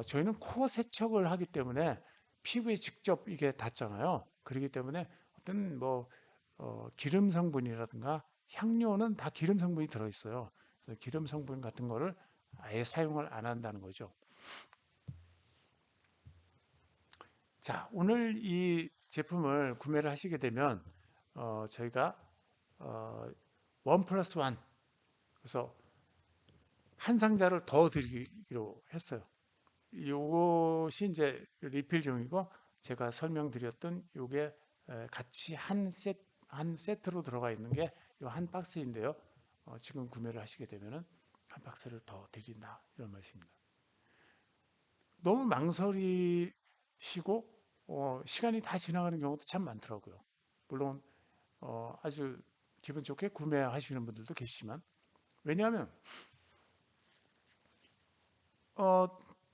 저희는 코 세척을 하기 때문에 피부에 직접 이게 닿잖아요. 그렇기 때문에 어떤 뭐 기름 성분이라든가 향료는 다 기름 성분이 들어있어요. 그래서 기름 성분 같은 거를 아예 사용을 안 한다는 거죠. 자, 오늘 이 제품을 구매를 하시게 되면 저희가 원 플러스 원, 그래서 한 상자를 더 드리기로 했어요. 요것이 이제 리필용이고, 제가 설명드렸던 요게 같이 한 세트로 들어가 있는 게 요 한 박스인데요. 지금 구매를 하시게 되면은 한 박스를 더 드린다, 이런 말씀입니다. 너무 망설이시고 시간이 다 지나가는 경우도 참 많더라고요. 물론 아주 기분 좋게 구매하시는 분들도 계시지만, 왜냐하면 어,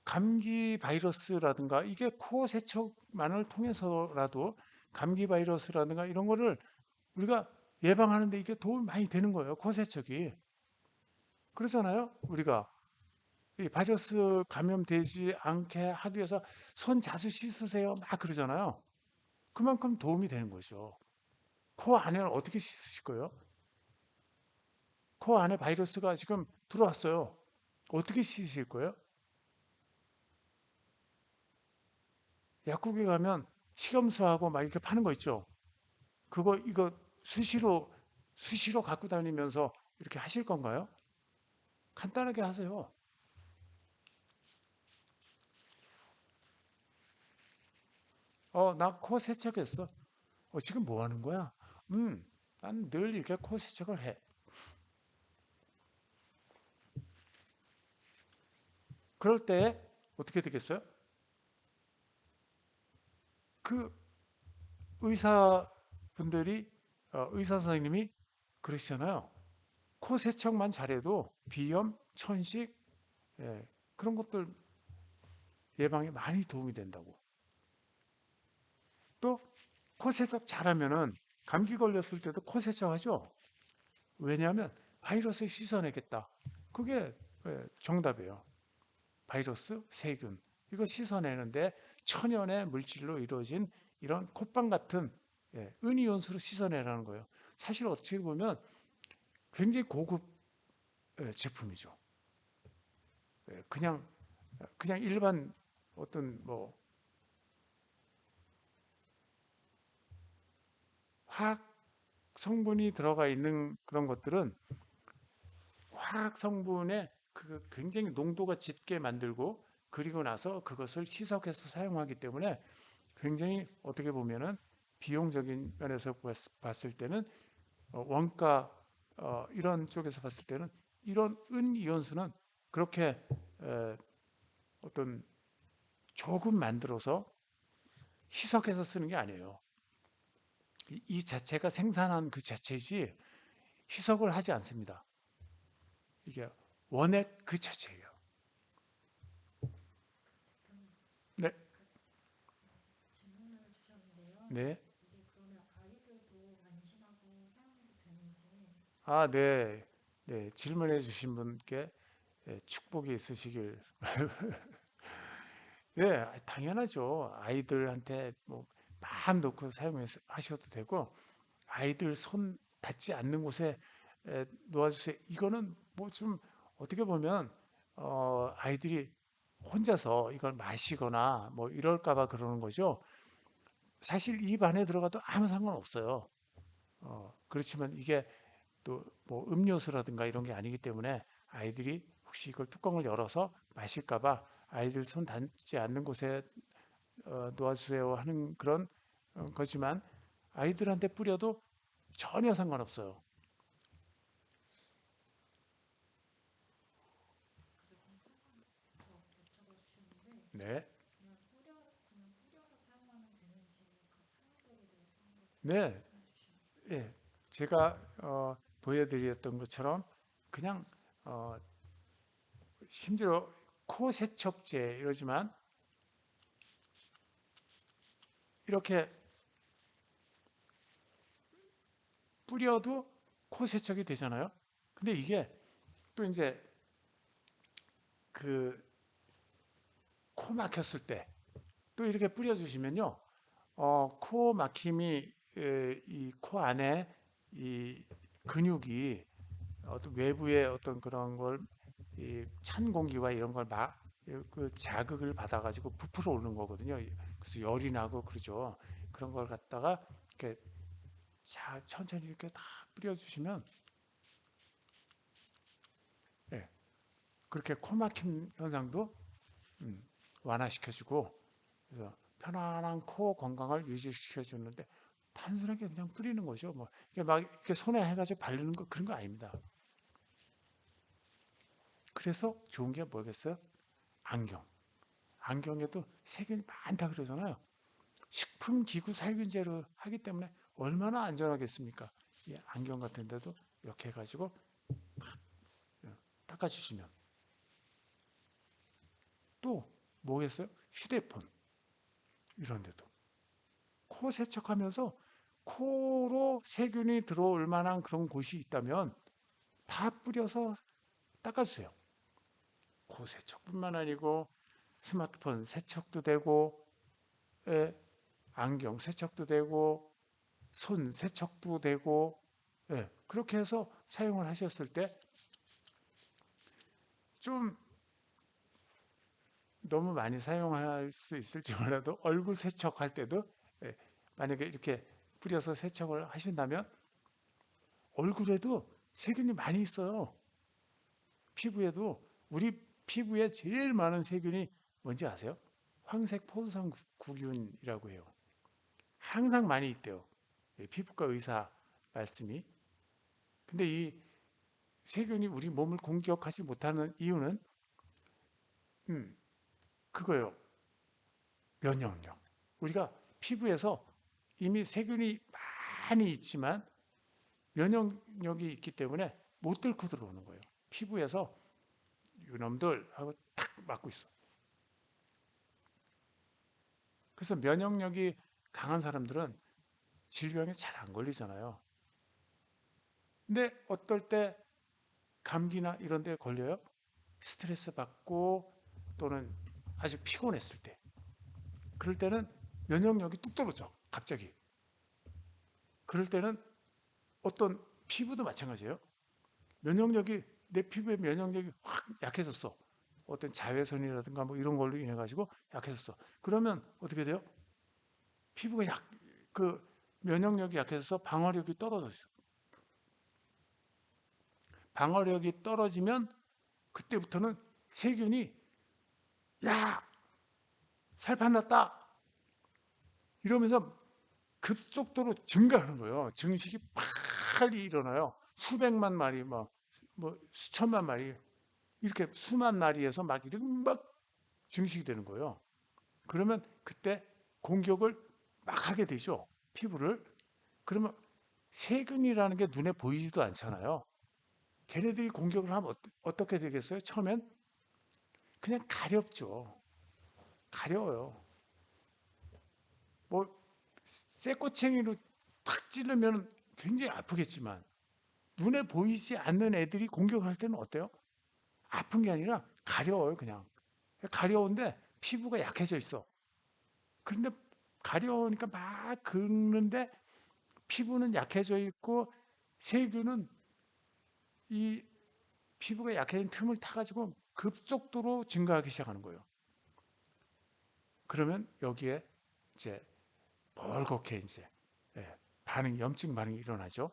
감기 바이러스라든가 이게 코 세척만을 통해서라도 감기 바이러스라든가 이런 거를 우리가 예방하는데 이게 도움이 많이 되는 거예요. 코 세척이. 그러잖아요. 우리가 이 바이러스 감염되지 않게 하기 위해서 손 자주 씻으세요. 막 그러잖아요. 그만큼 도움이 되는 거죠. 코 안에는 어떻게 씻으실 거예요? 코 안에 바이러스가 지금 들어왔어요. 어떻게 씻으실 거예요? 약국에 가면 식염수하고 막 이렇게 파는 거 있죠. 이거 수시로 갖고 다니면서 이렇게 하실 건가요? 간단하게 하세요. 나 코 세척했어. 지금 뭐 하는 거야? 음, 난 늘 이렇게 코 세척을 해. 그럴 때 어떻게 되겠어요? 그 의사분들이, 의사 선생님이 그러시잖아요. 코 세척만 잘해도 비염, 천식, 예, 그런 것들 예방에 많이 도움이 된다고. 또 코 세척 잘하면은 감기 걸렸을 때도 코 세척하죠. 왜냐하면 바이러스 씻어내겠다. 그게 정답이에요. 바이러스, 세균 이거 씻어내는데 천연의 물질로 이루어진 이런 콧방 같은 은이온수로 씻어내라는 거예요. 사실 어떻게 보면 굉장히 고급 제품이죠. 그냥 일반 어떤 뭐 화학 성분이 들어가 있는 그런 것들은 화학 성분의 그 굉장히 농도가 짙게 만들고, 그리고 나서 그것을 희석해서 사용하기 때문에 굉장히 어떻게 보면은 비용적인 면에서 봤을 때는 원가 이런 쪽에서 봤을 때는 이런 은이온수는 그렇게 어떤 조금 만들어서 희석해서 쓰는 게 아니에요. 이 자체가 생산한 그 자체지 희석을 하지 않습니다. 이게 원액 그 자체예요. 네, 질문을 주셨는데요. 네. 이게 그러면 아이들도 안심하고 사용해도 되는지. 네. 네. 질문해 주신 분께 축복이 있으시길. 네, 당연하죠. 아이들한테 뭐 마음 놓고 사용하셔도 되고, 아이들 손 닿지 않는 곳에 놓아주세요. 이거는 뭐 좀 어떻게 보면 아이들이 혼자서 이걸 마시거나 뭐 이럴까 봐 그러는 거죠. 사실 입 안에 들어가도 아무 상관없어요. 그렇지만 이게 또 뭐 음료수라든가 이런 게 아니기 때문에 아이들이 혹시 이걸 뚜껑을 열어서 마실까 봐 아이들 손 닿지 않는 곳에 놓아주세요 하는 그런 거지만, 아이들한테 뿌려도 전혀 상관없어요. 그리고 한번 더 여쭤봐 주셨는데 네. 그냥 뿌려서 사용하면 되는지 그 사용법에 대해서 한번 네. 말씀해 주시면. 예. 제가 보여드렸던 것처럼 그냥 심지어 코 세척제 이러지만 이렇게 뿌려도 코 세척이 되잖아요. 근데 이게 또 이제 그 코 막혔을 때 또 이렇게 뿌려주시면요, 코 막힘이 이 코 안에 이 근육이 어떤 외부의 어떤 그런 걸 이 찬 공기와 이런 걸 막 그 자극을 받아가지고 부풀어 오는 거거든요. 그래서 열이 나고 그러죠. 그런 걸 갖다가 이렇게 천천히 이렇게 딱 뿌려주시면 예, 그렇게 코 막힘 현상도 음, 완화시켜주고 그래서 편안한 코 건강을 유지시켜 주는데 단순하게 그냥 뿌리는 거죠. 뭐 이게 막 이렇게 손에 해가지고 바르는 거 그런 거 아닙니다. 그래서 좋은 게 뭐겠어요? 안경. 안경에도 세균이 많다 그러잖아요. 식품기구 살균제로 하기 때문에 얼마나 안전하겠습니까? 이 안경 같은 데도 이렇게 해가지고 닦아주시면 또 뭐겠어요? 휴대폰 이런 데도 코 세척하면서 코로 세균이 들어올 만한 그런 곳이 있다면 다 뿌려서 닦아주세요. 코 세척뿐만 아니고 스마트폰 세척도 되고 예, 안경 세척도 되고 손 세척도 되고 예, 그렇게 해서 사용을 하셨을 때 좀 너무 많이 사용할 수 있을지 몰라도 얼굴 세척할 때도 예, 만약에 이렇게 뿌려서 세척을 하신다면 얼굴에도 세균이 많이 있어요. 피부에도 우리 피부에 제일 많은 세균이 뭔지 아세요? 황색 포도당구균이라고 해요. 항상 많이 있대요. 피부과 의사 말씀이. 근데 이 세균이 우리 몸을 공격하지 못하는 이유는 음, 그거예요. 면역력. 우리가 피부에서 이미 세균이 많이 있지만 면역력이 있기 때문에 못 뚫고 들어오는 거예요. 피부에서 이놈들 하고 탁 맞고 있어. 그래서 면역력이 강한 사람들은 질병에 잘 안 걸리잖아요. 근데 어떨 때 감기나 이런 데 걸려요? 스트레스 받고 또는 아주 피곤했을 때. 그럴 때는 면역력이 뚝 떨어져. 갑자기. 그럴 때는 어떤 피부도 마찬가지예요. 면역력이 내 피부의 면역력이 확 약해졌어. 어떤 자외선이라든가 뭐 이런 걸로 인해 가지고 약해졌어. 그러면 어떻게 돼요? 피부가 그 면역력이 약해져서 방어력이 떨어졌어. 방어력이 떨어지면 그때부터는 세균이 야 살판 났다 이러면서 급속도로 증가하는 거예요. 증식이 빨리 일어나요. 수백만 마리, 뭐 수천만 마리 이렇게 수만 마리에서 막 이렇게 막 증식이 되는 거예요. 그러면 그때 공격을 막 하게 되죠. 피부를. 그러면 세균이라는 게 눈에 보이지도 않잖아요. 걔네들이 공격을 하면 어떻게 되겠어요? 처음엔 그냥 가렵죠. 가려워요. 뭐 쇠꼬챙이로 탁 찌르면 굉장히 아프겠지만 눈에 보이지 않는 애들이 공격할 때는 어때요? 아픈 게 아니라 가려워요, 그냥. 가려운데 피부가 약해져 있어. 그런데 가려우니까 막 긁는데 피부는 약해져 있고 세균은 이 피부가 약해진 틈을 타가지고 급속도로 증가하기 시작하는 거예요. 그러면 여기에 이제 벌겋게 이제 염증 반응이 일어나죠.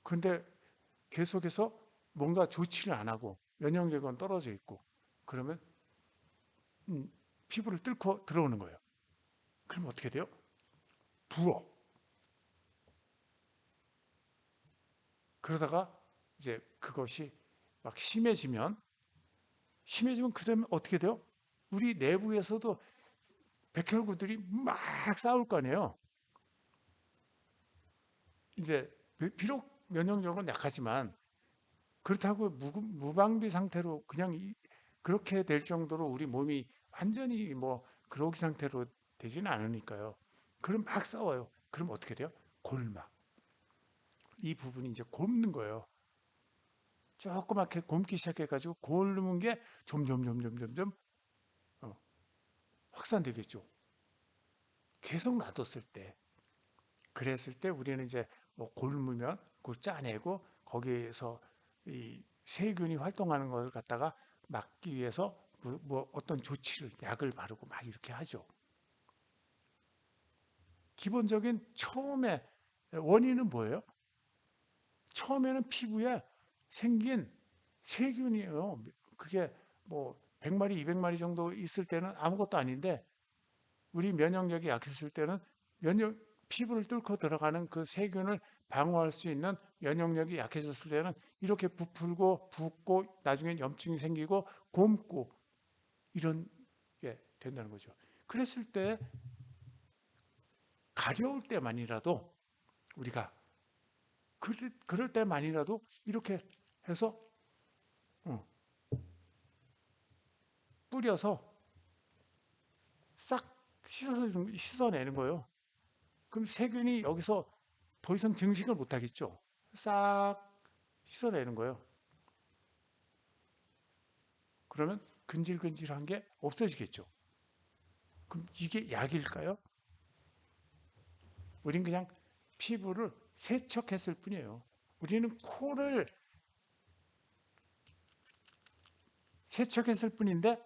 그런데 계속해서 뭔가 조치를 안 하고 면역력은 떨어져 있고 그러면 음, 피부를 뚫고 들어오는 거예요. 그럼 어떻게 돼요? 부어. 그러다가 이제 그것이 막 심해지면 그다음에 어떻게 돼요? 우리 내부에서도 백혈구들이 막 싸울 거 아니에요. 이제 비록 면역력은 약하지만 그렇다고 무방비 상태로 그냥 그렇게 될 정도로 우리 몸이 완전히 뭐 그러기 상태로 되지는 않으니까요. 그럼 막 싸워요. 그럼 어떻게 돼요? 골마. 이 부분이 이제 곪는 거예요. 조그맣게 곪기 시작해가지고 곪는 게 점점 어, 확산되겠죠. 계속 놔뒀을 때. 그랬을 때 우리는 이제 뭐 곪으면 그걸 짜내고 거기에서 이 세균이 활동하는 걸 갖다가 막기 위해서 뭐 어떤 조치를 약을 바르고 막 이렇게 하죠. 기본적인 처음에 원인은 뭐예요? 처음에는 피부에 생긴 세균이에요. 그게 뭐 100마리, 200마리 정도 있을 때는 아무것도 아닌데 우리 면역력이 약했을 때는 면역 피부를 뚫고 들어가는 그 세균을 방어할 수 있는 면역력이 약해졌을 때는 이렇게 부풀고 붓고 나중에 염증이 생기고 곪고 이런 게 된다는 거죠. 그랬을 때 가려울 때만이라도 우리가 그럴 때만이라도 이렇게 해서 어, 뿌려서 싹 씻어내는 거예요. 그럼 세균이 여기서 더 이상 증식을 못 하겠죠. 싹 씻어내는 거예요. 그러면 근질근질한 게 없어지겠죠. 그럼 이게 약일까요? 우린 그냥 피부를 세척했을 뿐이에요. 우리는 코를 세척했을 뿐인데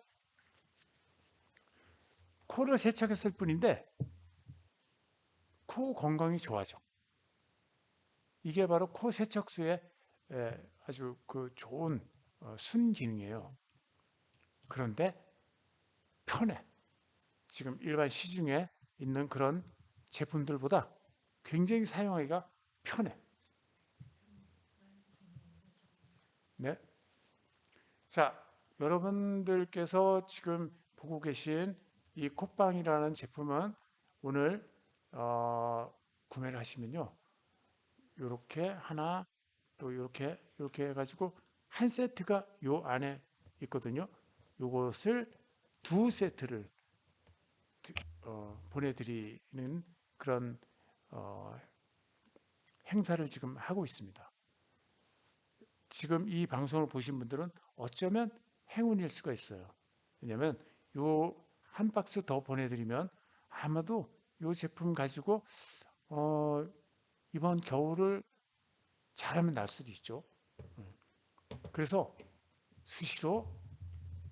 코를 세척했을 뿐인데 코 건강이 좋아져. 이게 바로 코 세척수의 아주 그 좋은 순기능이에요. 그런데 편해. 지금 일반 시중에 있는 그런 제품들보다 굉장히 사용하기가 편해. 네. 자, 여러분들께서 지금 보고 계신 이 콧방이라는 제품은 오늘 구매를 하시면요. 이렇게 하나 또 이렇게 해가지고 한 세트가 요 안에 있거든요. 요것을 두 세트를 보내드리는 그런 어, 행사를 지금 하고 있습니다. 지금 이 방송을 보신 분들은 어쩌면 행운일 수가 있어요. 왜냐하면 요 한 박스 더 보내드리면 아마도 요 제품 가지고 어, 이번 겨울을 잘하면 날 수도 있죠. 그래서 수시로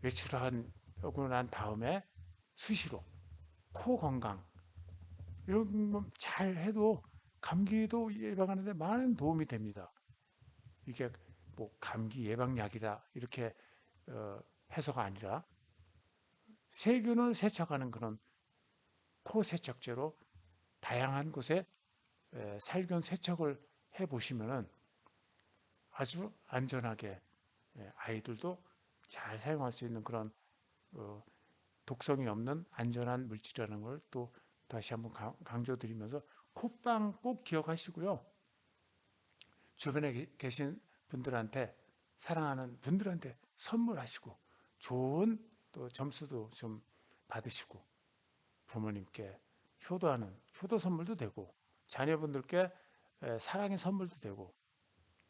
외출하고 난 다음에 수시로 코 건강 이런 거 잘 해도 감기도 예방하는데 많은 도움이 됩니다. 이게 뭐 감기 예방약이다 이렇게 어, 해서가 아니라 세균을 세척하는 그런 코 세척제로 다양한 곳에 살균 세척을 해 보시면은 아주 안전하게 아이들도 잘 사용할 수 있는 그런 어, 독성이 없는 안전한 물질이라는 걸 또 다시 한번 강조드리면서 콧방 꼭 기억하시고요. 주변에 계신 분들한테 사랑하는 분들한테 선물하시고 좋은 또 점수도 좀 받으시고 부모님께 효도하는 효도 선물도 되고 자녀분들께 사랑의 선물도 되고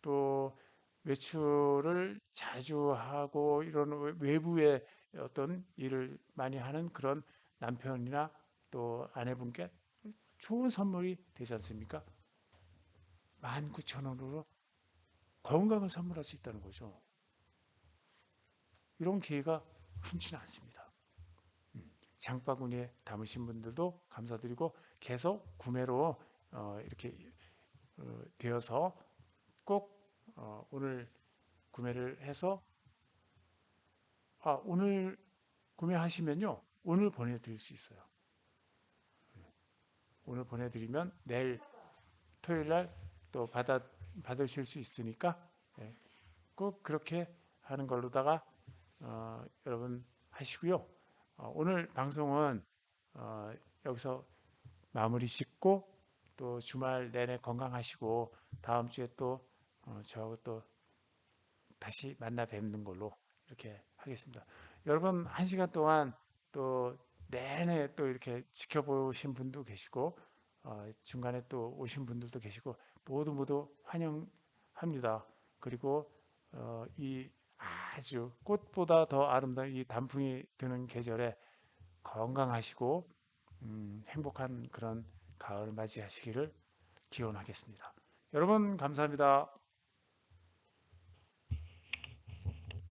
또 외출을 자주 하고 이런 외부의 어떤 일을 많이 하는 그런 남편이나 또 아내분께 좋은 선물이 되지 않습니까? 19,000원으로 건강을 선물할 수 있다는 거죠. 이런 기회가 흔치는 않습니다. 장바구니에 담으신 분들도 감사드리고 계속 구매로 이렇게 되어서 꼭 오늘 구매를 해서 오늘 구매하시면요 오늘 보내드릴 수 있어요. 오늘 보내드리면 내일 토요일 날 또 받으실 수 있으니까 예, 꼭 그렇게 하는 걸로다가 여러분 하시고요. 오늘 방송은 어, 여기서 마무리 짓고 또 주말 내내 건강하시고 다음 주에 또 저하고 또 다시 만나 뵙는 걸로 이렇게 하겠습니다. 여러분 한 시간 동안 또 내내 또 이렇게 지켜보신 분도 계시고 중간에 또 오신 분들도 계시고 모두 환영합니다. 그리고 이 아주 꽃보다 더 아름다운 이 단풍이 드는 계절에 건강하시고 행복한 그런 가을 맞이하시기를 기원하겠습니다. 여러분 감사합니다.